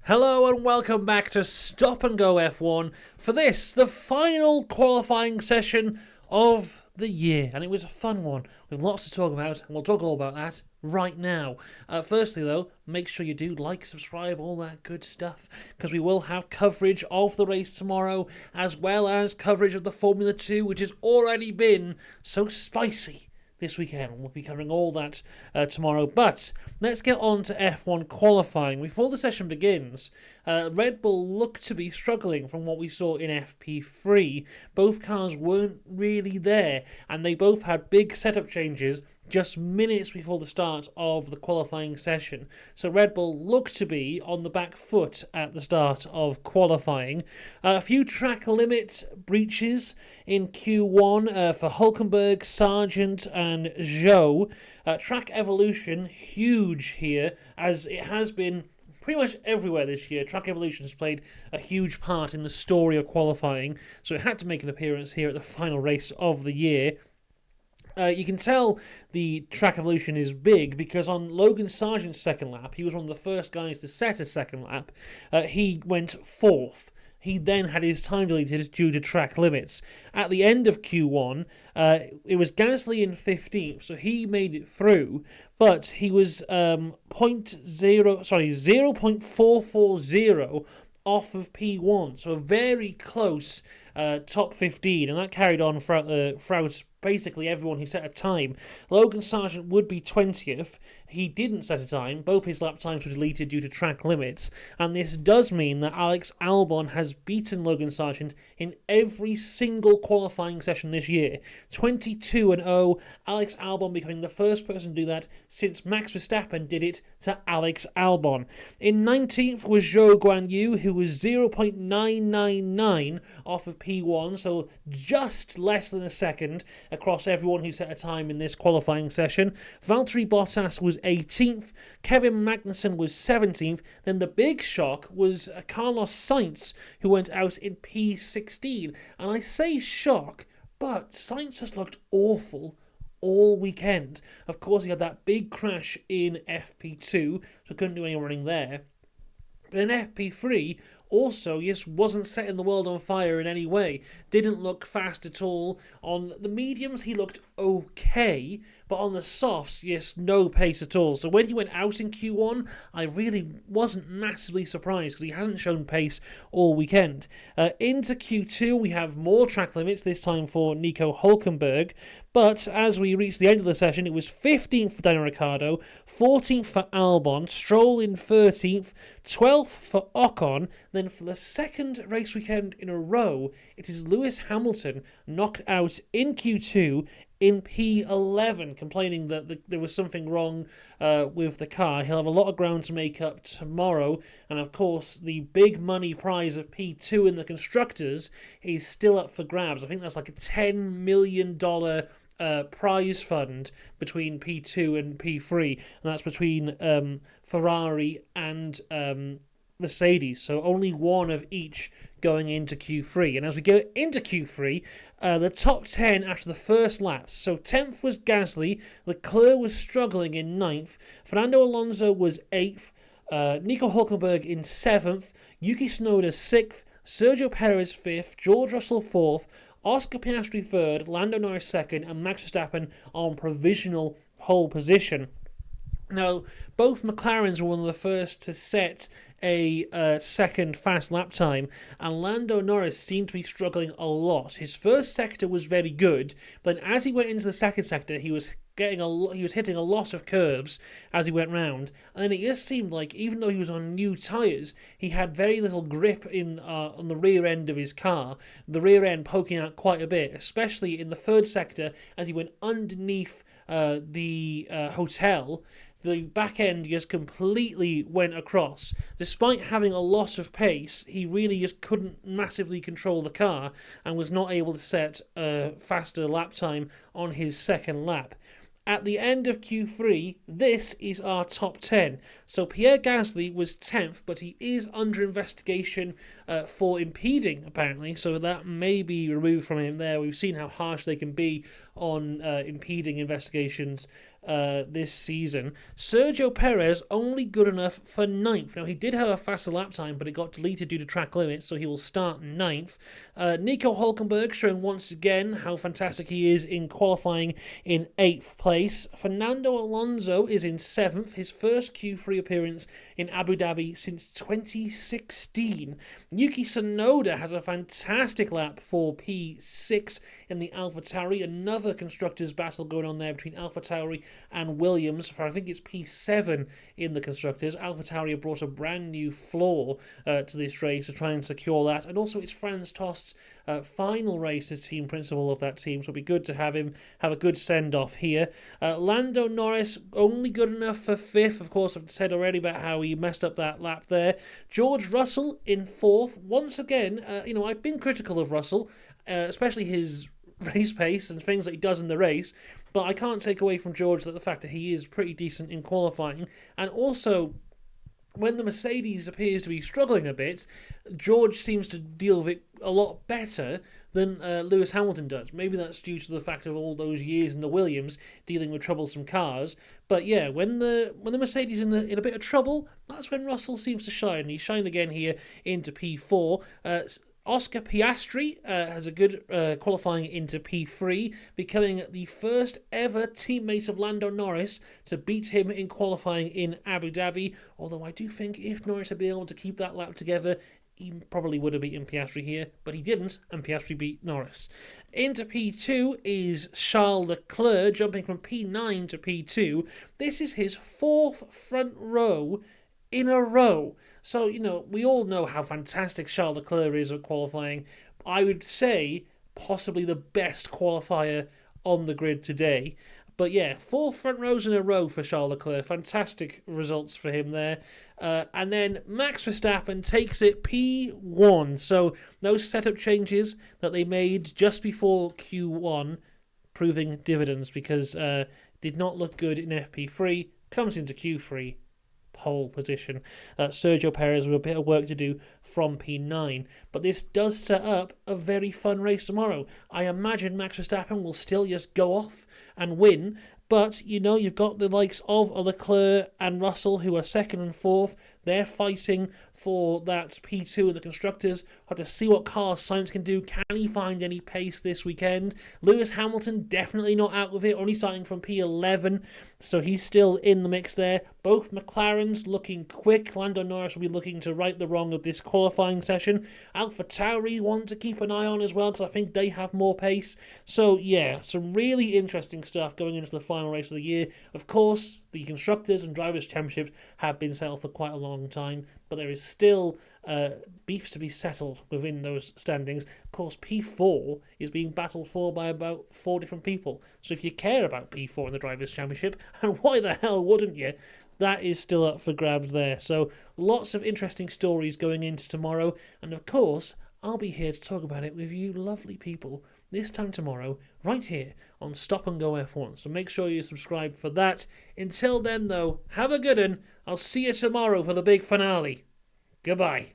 Hello and welcome back to Stop and Go F1 for this, the final qualifying session of the year. And it was a fun one with lots to talk about, and we'll talk all about that right now. Firstly though, make sure you do like, subscribe, all that good stuff, because we will have coverage of the race tomorrow, as well as coverage of the Formula 2, which has already been so spicy this weekend. We'll be covering all that tomorrow. But let's get on to F1 qualifying. Before the session begins, Red Bull looked to be struggling from what we saw in FP3. Both cars weren't really there, and they both had big setup changes just minutes before the start of the qualifying session. So Red Bull looked to be on the back foot at the start of qualifying. A few track limit breaches in Q1 for Hülkenberg, Sargent and Zhou. Track evolution, huge here, as it has been pretty much everywhere this year. Track evolution has played a huge part in the story of qualifying, so it had to make an appearance here at the final race of the year. You can tell the track evolution is big because on Logan Sargent's second lap, he was one of the first guys to set a second lap. He went fourth. He then had his time deleted due to track limits. At the end of Q1, it was Gasly in 15th, so he made it through, but he was 0.440 off of P1, so a very close top 15, and that carried on throughout basically everyone who set a time. Logan Sargent would be 20th. He didn't set a time. Both his lap times were deleted due to track limits, and this does mean that Alex Albon has beaten Sargent in every single qualifying session this year. 22-0, Alex Albon becoming the first person to do that since Max Verstappen did it to Alex Albon. In 19th was Zhou Guanyu, who was 0.999 off of P1, so just less than a second across everyone who set a time in this qualifying session. Valtteri Bottas was 18th, Kevin Magnussen was 17th, then the big shock was Carlos Sainz, who went out in P16. And I say shock, but Sainz has looked awful all weekend. Of course, he had that big crash in FP2, so couldn't do any running there. But in FP3, also, just wasn't setting the world on fire in any way. Didn't look fast at all. On the mediums, he looked okay, but on the softs, yes, no pace at all. So when he went out in Q1, I really wasn't massively surprised because he hasn't shown pace all weekend. Into Q2, we have more track limits, this time for Nico Hülkenberg. But as we reached the end of the session, it was 15th for Daniel Ricciardo, 14th for Albon, Stroll in 13th, 12th for Ocon. Then for the second race weekend in a row, it is Lewis Hamilton knocked out in Q2 in P11, complaining that there was something wrong with the car. He'll have a lot of ground to make up tomorrow, and of course the big money prize of P2 in the Constructors is still up for grabs. I think that's like a $10 million prize fund between P2 and P3, and that's between Ferrari and Mercedes, so only one of each going into Q3. And as we go into Q3, the top 10 after the first laps. So 10th was Gasly, Leclerc was struggling in 9th, Fernando Alonso was 8th, Nico Hülkenberg in 7th, Yuki Tsunoda 6th, Sergio Perez 5th, George Russell 4th, Oscar Piastri 3rd, Lando Norris 2nd, and Max Verstappen on provisional pole position. Now, both McLarens were one of the first to set a second fast lap time, and Lando Norris seemed to be struggling a lot. His first sector was very good, but as he went into the second sector, he was hitting a lot of curbs as he went round, and then it just seemed like even though he was on new tyres, he had very little grip on the rear end of his car, the rear end poking out quite a bit, especially in the third sector as he went underneath the hotel. The back end just completely went across. Despite having a lot of pace, he really just couldn't massively control the car and was not able to set a faster lap time on his second lap. At the end of Q3, this is our top 10. So Pierre Gasly was 10th, but he is under investigation for impeding, apparently, so that may be removed from him there. We've seen how harsh they can be on impeding investigations this season. Sergio Perez only good enough for 9th. Now, he did have a faster lap time, but it got deleted due to track limits, so he will start 9th. Nico Hülkenberg showing once again how fantastic he is in qualifying in 8th place. Fernando Alonso is in 7th, his first Q3 appearance in Abu Dhabi since 2016. Yuki Tsunoda has a fantastic lap for P6 in the AlphaTauri. Another constructors battle going on there between AlphaTauri and Williams for, I think it's P7 in the constructors. AlphaTauri have brought a brand new floor to this race to try and secure that, and also it's Franz Tost's final race as team principal of that team, so it'll be good to have him have a good send-off here. Lando Norris only good enough for 5th. Of course, I've said already about how he messed up that lap there. George Russell in 4th. Once again, I've been critical of Russell, especially his race pace and things that he does in the race, but I can't take away from George the fact that he is pretty decent in qualifying, and also when the Mercedes appears to be struggling a bit, George seems to deal with it a lot better than Lewis Hamilton does. Maybe that's due to the fact of all those years in the Williams dealing with troublesome cars. But yeah, when the Mercedes in a bit of trouble, that's when Russell seems to shine. He shined again here into P4. Oscar Piastri has a good qualifying into P3, becoming the first ever teammate of Lando Norris to beat him in qualifying in Abu Dhabi, although I do think if Norris had been able to keep that lap together, he probably would have beaten Piastri here, but he didn't, and Piastri beat Norris. Into P2 is Charles Leclerc, jumping from P9 to P2. This is his 4th front row in a row. So, we all know how fantastic Charles Leclerc is at qualifying. I would say possibly the best qualifier on the grid today. But yeah, 4 front rows in a row for Charles Leclerc. Fantastic results for him there. And then Max Verstappen takes it P1. So those setup changes that they made just before Q1 proving dividends, because did not look good in FP3, comes into Q3. Pole position. Sergio Perez with a bit of work to do from P9, but this does set up a very fun race tomorrow. I imagine Max Verstappen will still just go off and win, but you've got the likes of Leclerc and Russell who are 2nd and 4th. They're fighting for that P2 in the constructors. Have to see what Carlos Sainz can do. Can he find any pace this weekend? Lewis Hamilton definitely not out with it, only starting from P11, so he's still in the mix there. Both McLarens looking quick. Lando Norris will be looking to right the wrong of this qualifying session. AlphaTauri want to keep an eye on as well, because I think they have more pace. So yeah, some really interesting stuff going into the final race of the year. Of course, the Constructors and Drivers' Championships have been settled for quite a long time, but there is still beefs to be settled within those standings. Of course, P4 is being battled for by about 4 different people. So if you care about P4 in the Drivers' Championship, and why the hell wouldn't you? That is still up for grabs there. So lots of interesting stories going into tomorrow, and of course, I'll be here to talk about it with you lovely people this time tomorrow, right here on Stop and Go F1. So make sure you subscribe for that. Until then, though, have a good one. I'll see you tomorrow for the big finale. Goodbye.